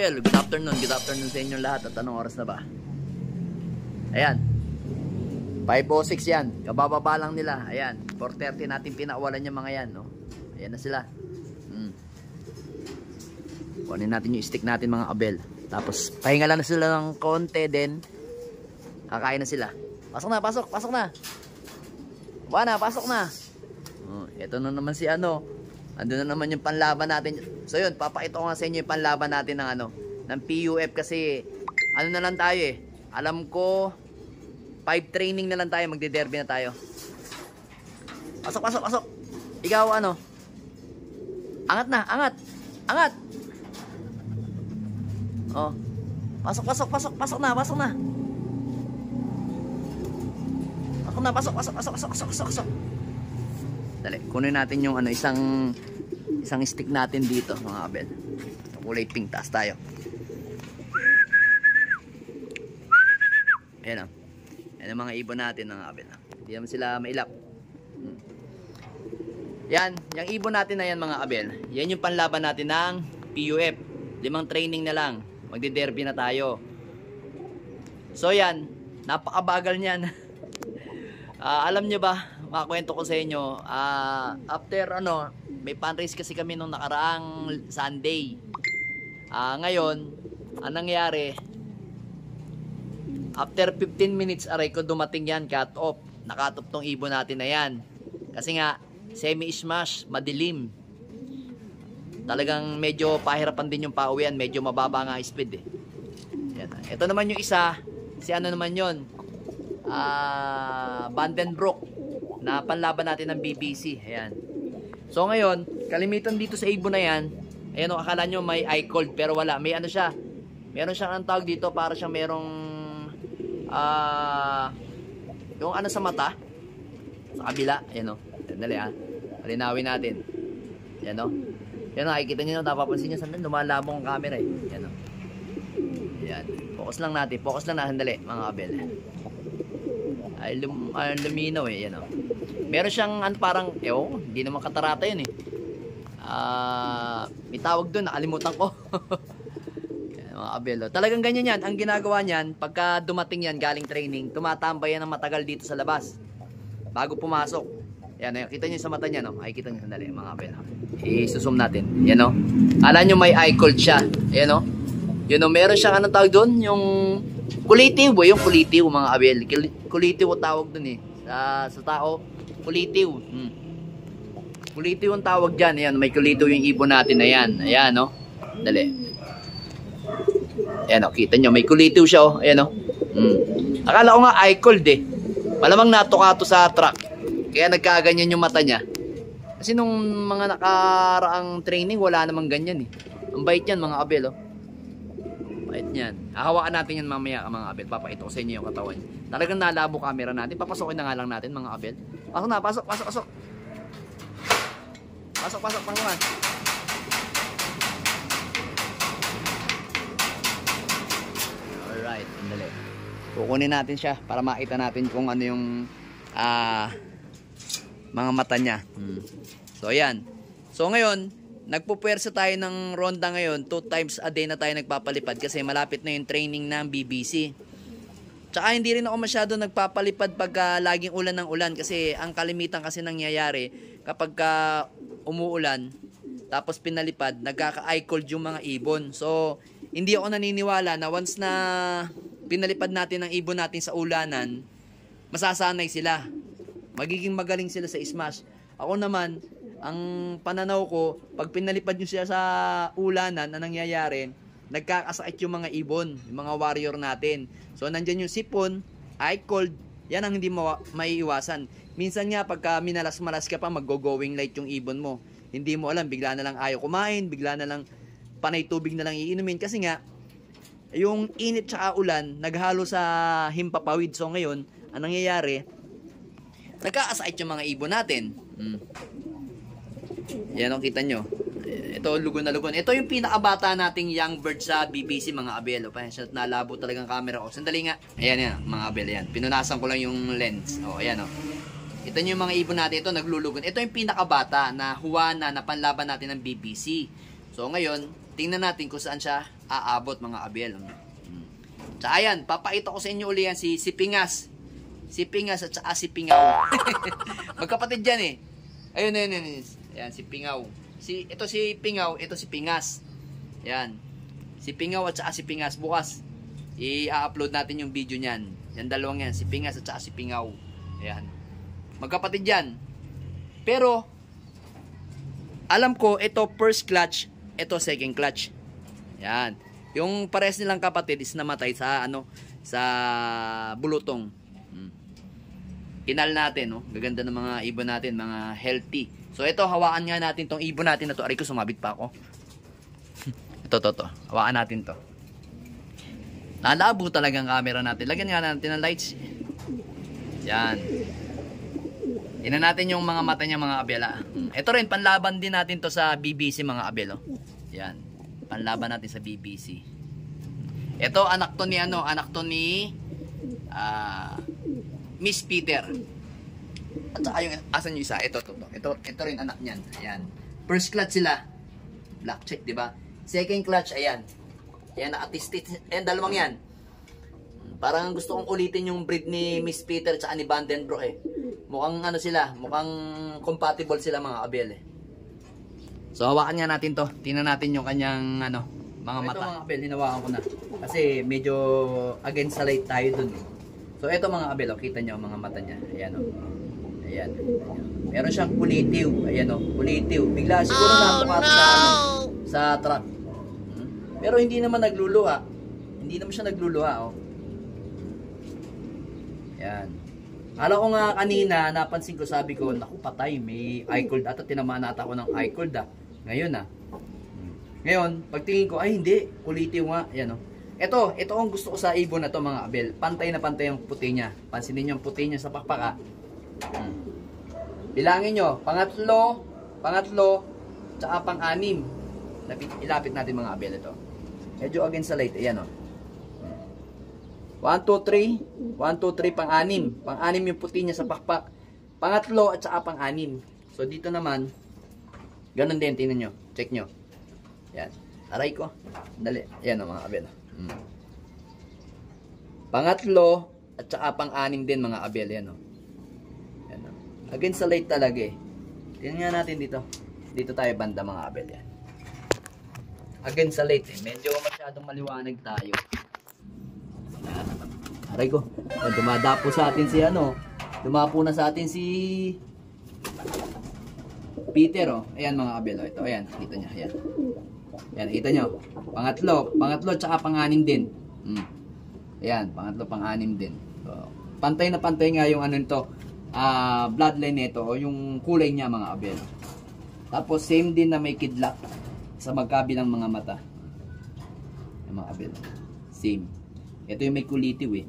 Abel, good afternoon. Good afternoon sa inyong lahat. At anong oras na ba? Ayan. 5:06 yan. Kabababa lang nila. Ayan. 4:30 natin pinawalan yung mga yan. No? Ayan na sila. Kunin natin yung stick natin mga Abel. Tapos pahinga lang na sila ng konti din. Kakain na sila. Pasok na, pasok. Pasok na. Buwana, pasok na. Ito na naman si ano. Andun na naman yung panlaban natin. So yun, papakita ko nga sa inyo yung panlaban natin ng ano, ng PUF kasi ano na lang tayo eh. Alam ko 5 training na lang tayo, magde-derby na tayo. Pasok, pasok, pasok. Ikaw ano? Angat na, angat. Angat. Oh. Pasok, pasok, pasok, pasok na, pasok na. Pasok na, pasok, pasok, pasok, pasok, pasok, pasok. Dali, kunin natin yung ano, isang stick natin dito mga Abel. Kulay pink, taas tayo. Ayan o. Ayan ang mga ibon natin mga Abel. Hindi naman sila mailap. Yan, yung ibon natin na yan mga Abel. Yan yung panlaban natin ng PUF. 5 training na lang. Magde-derby na tayo. So yan, napakabagal niyan. Alam nyo ba, makakwento ko sa inyo, after ano, may fundraise kasi kami nung nakaraang Sunday. Ngayon, anong nangyari? After 15 minutes, aray ko dumating yan, cut off. Nakat off tong ibon natin na yan. Kasi nga, semi-smash, madilim. Talagang medyo pahirapan din yung pauwian, medyo mababa nga speed eh. Yan. Ito naman yung isa, si ano naman yun? Vandenbroek na panlaban natin ng BBC. Ayan. So ngayon, kalimitan dito sa ibon na yan, ayan o, akala nyo may eye cold pero wala. May ano siya, meron siyang ang tawag dito, para siyang merong yung ano sa mata, sa kabila. Ayan o, dali palinawin natin. Ayan o, yan o, nakikita nyo, napapansin nyo, sandali, lumalabong ang camera eh. Ayan o, ayan, focus lang natin, focus lang na, sandali mga Abel. Ay luminaw eh, yan o. Meron siyang parang, hindi naman katarata yun eh. May tawag doon, nakalimutan ko. Mga Abel, talagang ganyan yan. Ang ginagawa niyan, pagka dumating yan galing training, tumatambay yan ng matagal dito sa labas bago pumasok. Yan, kita nyo sa mata niya, no? Ay, kita nyo sandali mga Abel. I-susum natin, yan o. Kala nyo may eye cold siya, yan o. Yun o, meron siyang anong tawag doon, yung kulitiw, yung kulitiw mga Abel. Kulitiw ang tawag dun eh. Sa tao, kulitiw. Kulitiw ang tawag dyan. Ayan, may kulitiw yung ibon natin na yan. Ayan, no? Dali. Ayan, no? Kita nyo, may kulitiw siya, oh. Ayan, no? Akala ko nga eye cold eh. Malamang natuka to sa truck. Kaya nagkaganyan yung mata niya. Kasi nung mga nakaraang training, wala namang ganyan eh. Ang bait yan mga Abel, oh. Bait yan. Hahawakan natin yan mamaya mga Abel. Papakita ko sa inyo yung katawan niya. Talagang nalabo camera natin. Papasokin na nga lang natin mga Abel. Pasok na, pasok, pasok, pasok. Pasok, pasok, pasok na. Alright, sandali. Kukunin natin siya para makita natin kung ano yung mga mata niya. So ayan. So ngayon, nagpupuwersa tayo ng ronda ngayon. 2 times a day na tayo nagpapalipad kasi malapit na yung training ng BBC. Tsaka hindi rin ako masyado nagpapalipad pagka laging ulan ng ulan kasi ang kalimitan kasi nangyayari kapag umuulan tapos pinalipad, nagkaka-eye cold yung mga ibon. So hindi ako naniniwala na once na pinalipad natin ang ibon natin sa ulanan, masasanay sila. Magiging magaling sila sa smash. Ako naman, ang pananaw ko, pag pinalipad nyo siya sa ulanan, na nangyayari, nagkakasakit yung mga ibon, yung mga warrior natin. So, nandyan yung sipon, eye cold, yan ang hindi maiiwasan. Minsan nga, pagka minalas-malas ka pa, mag-going light yung ibon mo. Hindi mo alam, bigla na lang ayaw kumain, bigla na lang panay tubig na lang iinumin. Kasi nga, yung init tsaka ulan, naghalo sa himpapawid. So, ngayon, ang nangyayari, nagkakasakit yung mga ibon natin. Yan ang kita nyo. Ito, lugon na lugon. Ito yung pinakabata nating young bird sa BBC mga Abel. O, pasensya, nalabo talagang camera ko. Sandali nga. Ayan yan, mga Abel. Ayan. Pinunasan ko lang yung lens. O, ayan o. Ito yung mga ibon natin. Ito, naglulugon. Ito yung pinakabata na Juana na panlaban natin ng BBC. So, ngayon, tingnan natin kung saan siya aabot mga abel. Tsaka ayan, papakita ko sa inyo uli yan si Pingas. Si Pingas at saka si Pingaw. Magkapatid yan eh. Ayun. Ayan, si Pingaw. Ito si Pingaw, ito si Pingas. Ayan. Si Pingaw at saka si Pingas. Bukas, i-upload natin yung video niyan. Yan dalawang yan, si Pingas at saka si Pingaw. Ayan. Magkapatid yan. Pero, alam ko, ito first clutch, ito second clutch. Ayan. Yung pares nilang kapatid is namatay sa sa bulutong. Kinal natin, no? Gaganda ng mga ibon natin, mga healthy. So ito, hawakan nga natin tong ibon natin na to. Aray ko, sumabit pa ako. Ito. Hawakan natin to. Nalabo talaga ang camera natin. Lagyan nga natin ng lights. Yan. Tingnan natin yung mga mata niya, mga abela. Ito rin, panlaban din natin to sa BBC, mga abelo. Yan. Panlaban natin sa BBC. Ito, anak to ni Miss Peter. At saka yung, asan yung isa? Ito rin anak niyan. Ayan. First clutch sila. Black check, di ba? Second clutch, ayan. Ayan, nakatistit. Ayan, dalawang yan. Parang gusto kong ulitin yung breed ni Miss Peter at saka ni Vandenbroek eh. Mukhang sila, mukhang compatible sila mga abel eh. So, hawakan nga natin to. Tingnan natin yung kanyang, mga mata. Ito mga abel, hinawakan ko na. Kasi medyo against sa light tayo dun eh. So, ito mga abel, kita nyo ang mga mata niya. Ayan o. Ayan. Meron siyang kulitiw. Ayan o, kulitiw. Bigla siguro natukat sa truck. Pero hindi naman nagluluha. Hindi naman siya nagluluha o. Ayan. Alam ko nga kanina, napansin ko, sabi ko, naku patay, may eye cold ata, tinamaan ata ako ng eye cold Ngayon Ngayon, pagtingin ko, ay hindi, kulitiw nga. Ayan o. Ito ang gusto ko sa ibon na to mga abel. Pantay na pantay yung puti niya. Pansinin niyo yung puti niya sa pakpaka. Bilangin nyo, pangatlo, tsaka pang-anim. Ilapit natin mga abel ito. Medyo against sa light. Ayan o. 1, 2, 3. 1, 2, 3, pang-anim. Pang-anim yung puti niya sa pakpak. Pangatlo at saka pang-anim. So dito naman, ganun din, tingnan nyo. Check nyo. Ayan. Aray ko. Dali. Ayan o mga abel. Pangatlo at saka pang-anim din mga abel. Yan o. Yan o. Against sa light talaga eh. Tingnan nga natin dito. Dito tayo banda mga abel. Yan. Against sa light eh. Medyo masyadong maliwanag tayo. Yan. Aray ko. Yan, dumadapo sa atin si dumapo na sa atin si Peter o. Ayan mga abel o. Ito. Ayan. Kita nyo. Ayan. Yan, kita nyo. Pangatlo, tsaka pang-anim din. Ayan, pangatlo, pang-anim din. So, pantay na pantay nga yung bloodline nito o yung kulay niya mga abel. Tapos, same din na may kidlat sa magkabilang mga mata. Yung mga abel. Same. Ito yung may kulitiw eh.